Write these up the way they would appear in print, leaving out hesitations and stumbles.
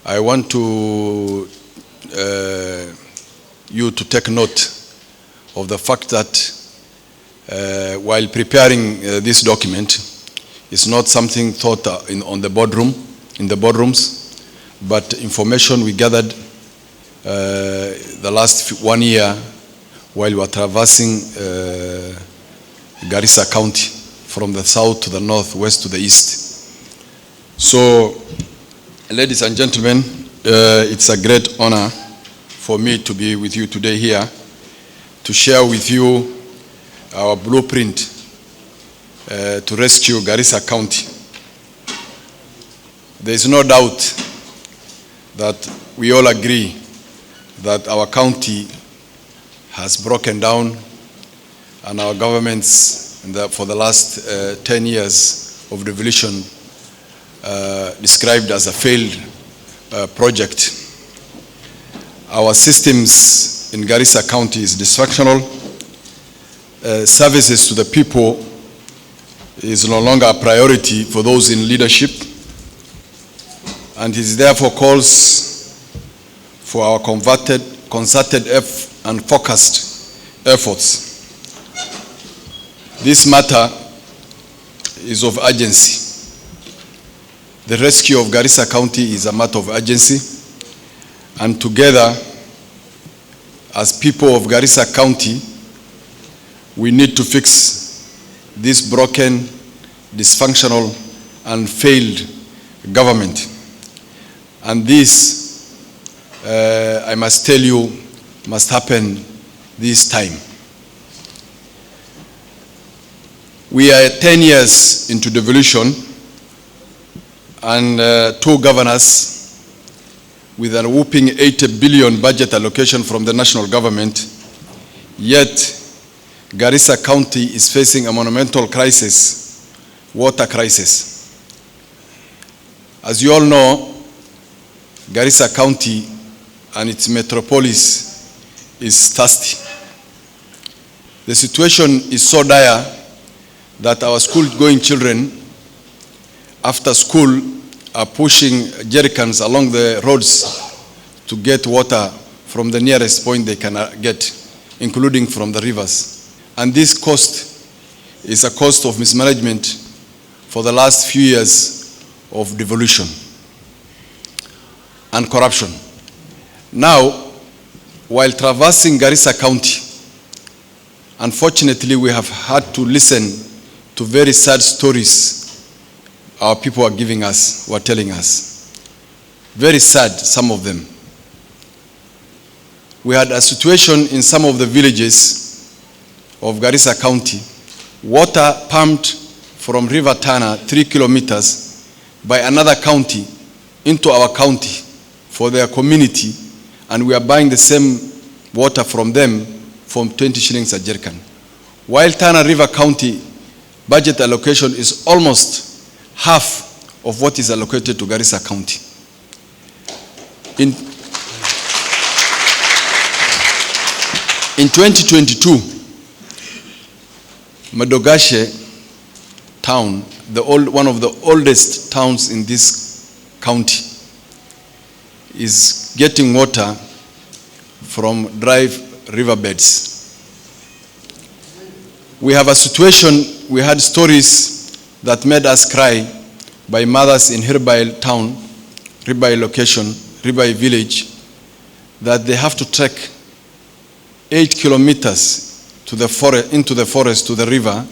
I want you to take note of the fact that while preparing this document, it's not something thought in the boardrooms, but information we gathered the last 1 year while we were traversing Garissa County from the south to the north, west to the east. So, ladies and gentlemen, it's a great honor for me to be with you today here to share with you our blueprint to rescue Garissa County. There is no doubt that we all agree that our county has broken down, and our governments for the last 10 years of devolution described as a failed project. Our systems in Garissa County is dysfunctional. Services to the people is no longer a priority for those in leadership, and it therefore calls for our concerted and focused efforts. This matter is of urgency. The rescue of Garissa County is a matter of urgency, and together, as people of Garissa County, we need to fix this broken, dysfunctional, and failed government. And this, I must tell you, must happen this time. We are 10 years into devolution, and 2 governors with a whopping 80 billion budget allocation from the national government, yet Garissa County is facing a monumental crisis, water crisis. As you all know, Garissa County and its metropolis is thirsty. The situation is so dire that our school-going children after school are pushing jerrycans along the roads to get water from the nearest point they can get, including from the rivers. And this cost is a cost of mismanagement for the last few years of devolution and corruption. Now, while traversing Garissa County, unfortunately, we have had to listen to very sad stories our people are giving us, were telling us. Very sad, some of them. We had a situation in some of the villages of Garissa County, water pumped from River Tana 3 kilometers by another county into our county for their community, and we are buying the same water from them from 20 shillings a jerrycan. While Tana River County budget allocation is almost half of what is allocated to Garissa County. In 2022, Madogashe town, one of the oldest towns in this county, is getting water from dry riverbeds. We have a situation, we had stories that made us cry by mothers in Khudbadi town, Khudbadi location, Khudbadi village, that they have to trek 8 kilometers to the forest, into the forest, to the river,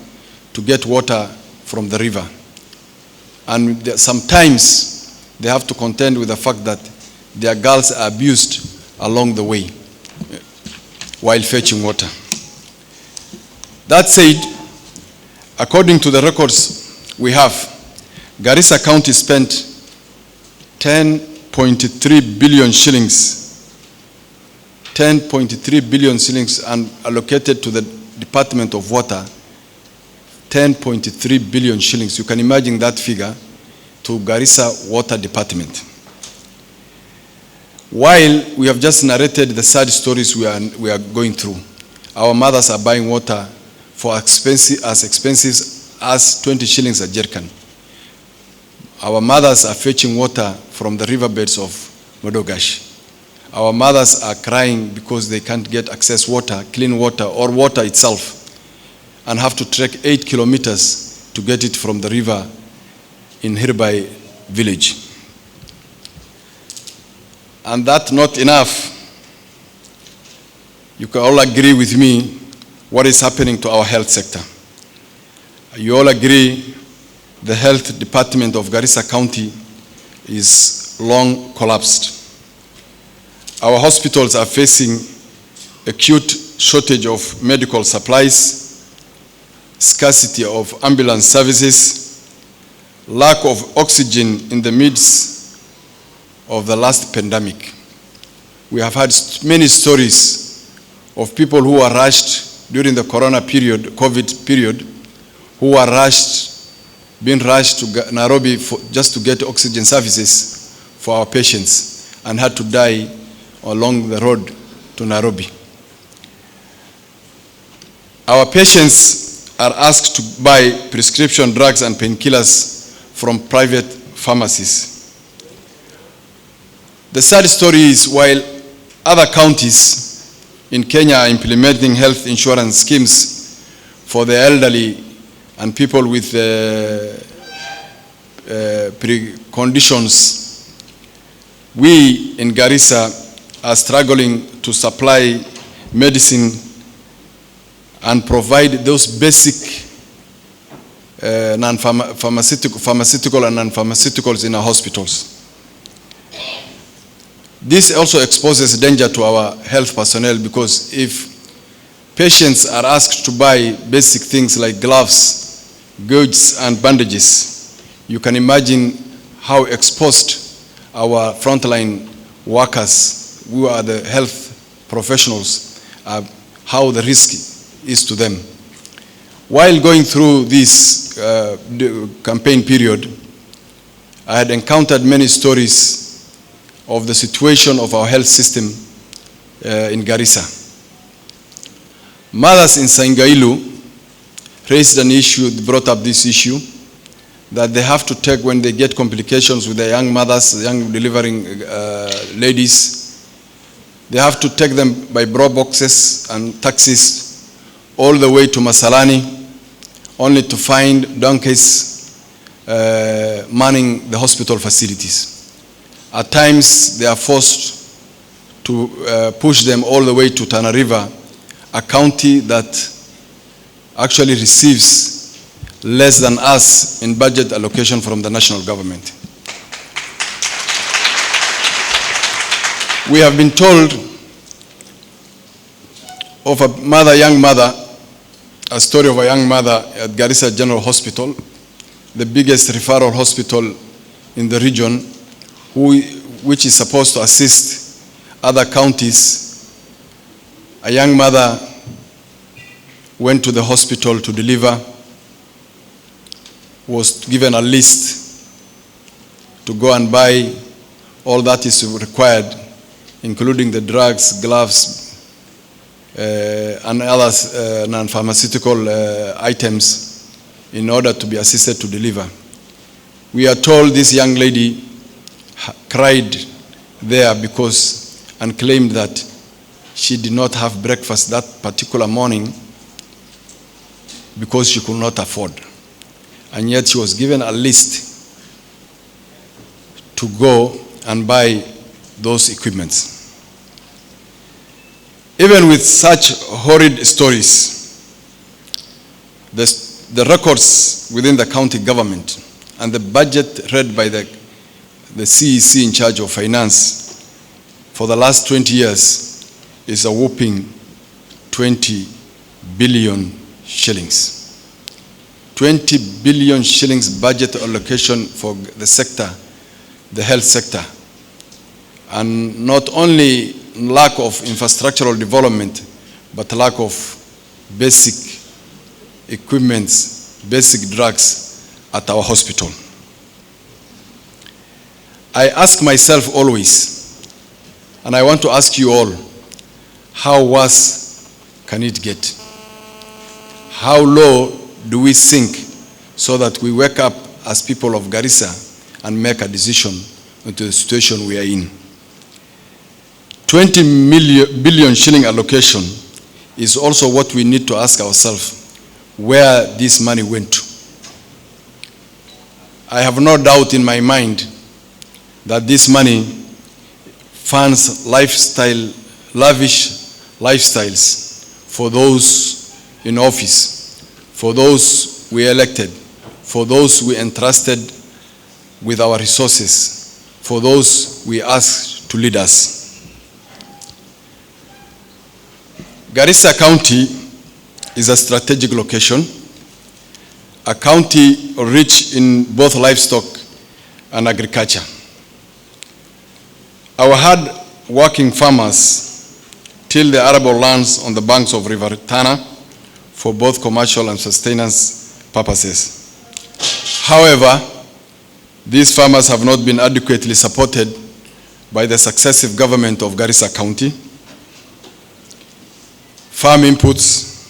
to get water from the river. And sometimes they have to contend with the fact that their girls are abused along the way while fetching water. That said, according to the records we have, Garissa County spent 10.3 billion shillings 10.3 billion shillings and allocated to the Department of Water 10.3 billion shillings. You can imagine that figure to Garissa Water Department. While we have just narrated the sad stories we are going through, our mothers are buying water for as expensive as 20 shillings a jerrycan. Our mothers are fetching water from the riverbeds of Modogash. Our mothers are crying because they can't get access water, clean water, or water itself, and have to trek 8 kilometers to get it from the river in Hirbai village. And that's not enough. You can all agree with me what is happening to our health sector. You all agree the health department of Garissa County is long collapsed. Our hospitals are facing acute shortage of medical supplies, scarcity of ambulance services, lack of oxygen in the midst of the last pandemic. We have had many stories of people who were rushed during the corona period, COVID period, who were being rushed to Nairobi just to get oxygen services for our patients and had to die along the road to Nairobi. Our patients are asked to buy prescription drugs and painkillers from private pharmacies. The sad story is, while other counties in Kenya are implementing health insurance schemes for the elderly and people with preconditions, we in Garissa are struggling to supply medicine and provide those basic pharmaceutical and non-pharmaceuticals in our hospitals. This also exposes danger to our health personnel, because if patients are asked to buy basic things like gloves, gauges, and bandages, you can imagine how exposed our frontline workers, who are the health professionals, how the risk is to them. While going through this campaign period, I had encountered many stories of the situation of our health system in Garissa. Mothers in Sangailu raised an issue, brought up this issue, that they have to take when they get complications with the young mothers, young delivering ladies. They have to take them by bro boxes and taxis all the way to Masalani, only to find donkeys manning the hospital facilities. At times, they are forced to push them all the way to Tana River, a county that actually receives less than us in budget allocation from the national government. We have been told of a young mother, a story of a young mother at Garissa General Hospital, the biggest referral hospital in the region, which is supposed to assist other counties. A young mother went to the hospital to deliver, was given a list to go and buy all that is required, including the drugs, gloves, and other non-pharmaceutical items, in order to be assisted to deliver. We are told this young lady cried there because, and claimed that she did not have breakfast that particular morning because she could not afford. And yet she was given a list to go and buy those equipments. Even with such horrid stories, the records within the county government and the budget read by the CEC in charge of finance for the last 20 years is a whopping 20 billion shillings. 20 billion shillings budget allocation for the sector, the health sector. And not only lack of infrastructural development, but lack of basic equipments, basic drugs at our hospital. I ask myself always, and I want to ask you all, how worse can it get? How low do we sink so that we wake up as people of Garissa and make a decision into the situation we are in? 20 billion shilling allocation is also what we need to ask ourselves, where this money went to. I have no doubt in my mind that this money funds lavish lifestyles for those in office, for those we elected, for those we entrusted with our resources, for those we asked to lead us. Garissa County is a strategic location, a county rich in both livestock and agriculture. Our hard-working farmers till the arable lands on the banks of River Tana for both commercial and sustenance purposes. However, these farmers have not been adequately supported by the successive government of Garissa County. Farm inputs,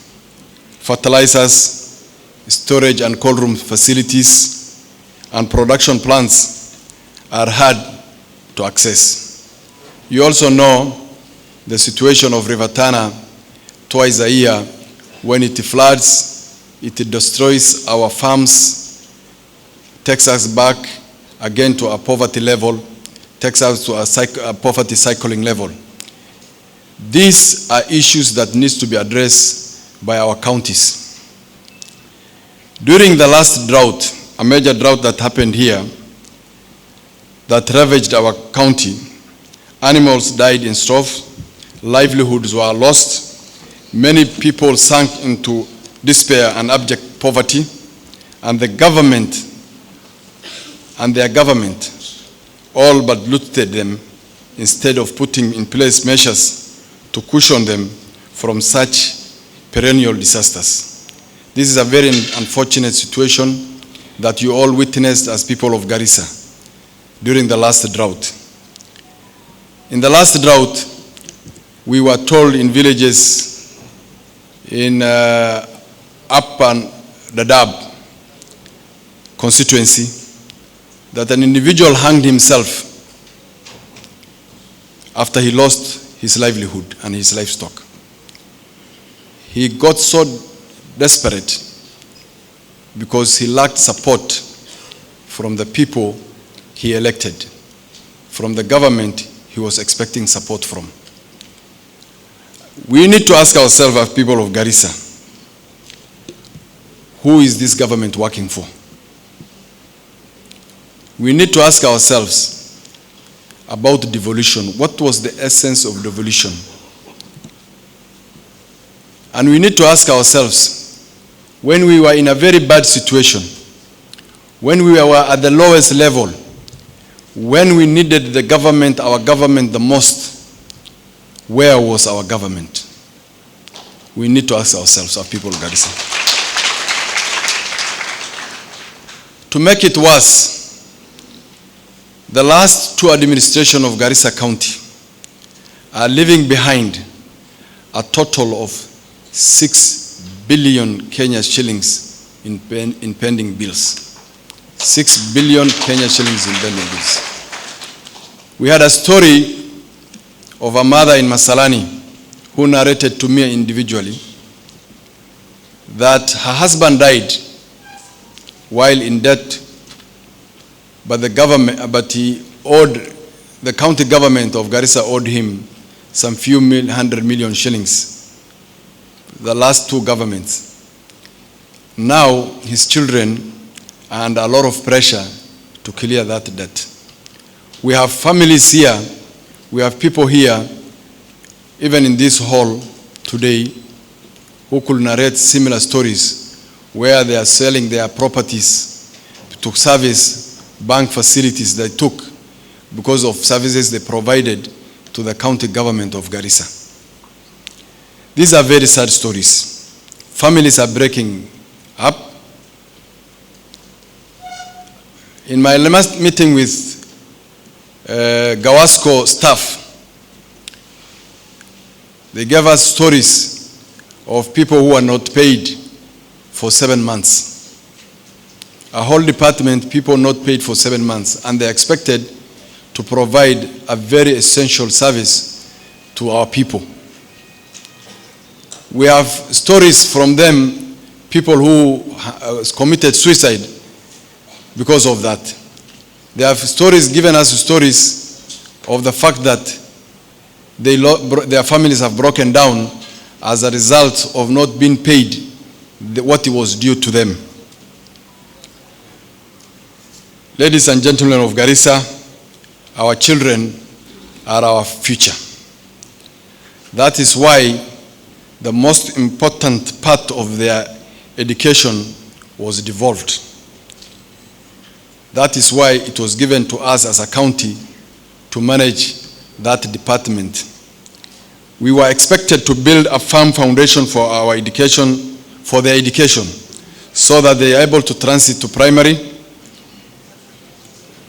fertilizers, storage and cold room facilities, and production plants are hard to access. You also know the situation of River Tana twice a year. When it floods, it destroys our farms, takes us back again to a poverty level, takes us to a poverty cycling level. These are issues that need to be addressed by our counties. During the last drought, a major drought that happened here, that ravaged our county, animals died in strophes, livelihoods were lost, many people sank into despair and abject poverty, and the government and their government all but looted them instead of putting in place measures to cushion them from such perennial disasters. This is a very unfortunate situation that you all witnessed as people of Garissa during the last drought. In the last drought, we were told in villages in Upper Dadaab constituency that an individual hanged himself after he lost his livelihood and his livestock. He got so desperate because he lacked support from the people he elected, from the government he was expecting support from. We need to ask ourselves as people of Garissa, who is this government working for? We need to ask ourselves about devolution. What was the essence of devolution? And we need to ask ourselves, when we were in a very bad situation, when we were at the lowest level, when we needed the government, our government the most, where was our government? We need to ask ourselves, our people of Garissa. To make it worse, the last two administrations of Garissa County are leaving behind a total of 6 billion Kenya shillings in pending bills. 6 billion Kenya shillings in pending bills. We had a story of a mother in Masalani who narrated to me individually that her husband died while in debt, but the county government of Garissa owed him some few 100 million shillings, the last two governments. Now his children are under a lot of pressure to clear that debt. We have families here, we have people here, even in this hall today, who could narrate similar stories where they are selling their properties to service bank facilities they took because of services they provided to the county government of Garissa. These are very sad stories. Families are breaking up. In my last meeting with Gawasco staff, they gave us stories of people who are not paid for 7 months. A whole department, people not paid for 7 months, and they're expected to provide a very essential service to our people. We have stories from them, people who committed suicide because of that. They have given us stories of the fact that their families have broken down as a result of not being paid what was due to them. Ladies and gentlemen of Garissa, our children are our future. That is why the most important part of their education was devolved. That is why it was given to us as a county to manage that department. We were expected to build a firm foundation for our education, for their education, so that they are able to transit to primary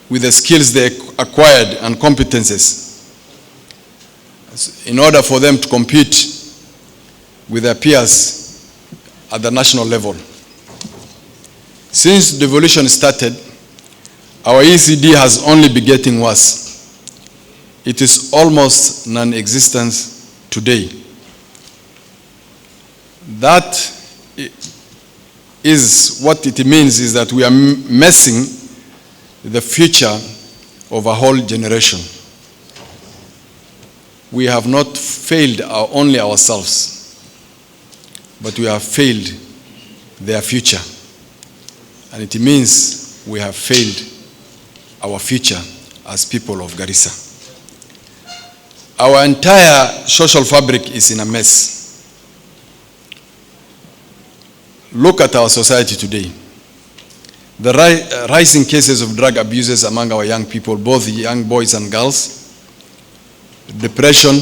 with the skills they acquired and competences in order for them to compete with their peers at the national level. Since devolution started, our ECD has only been getting worse. It is almost non-existent today. That is what it means, is that we are messing the future of a whole generation. We have not failed only ourselves, but we have failed their future. And it means we have failed our future as people of Garissa. Our entire social fabric is in a mess. Look at our society today. The rising cases of drug abuses among our young people, both young boys and girls, depression,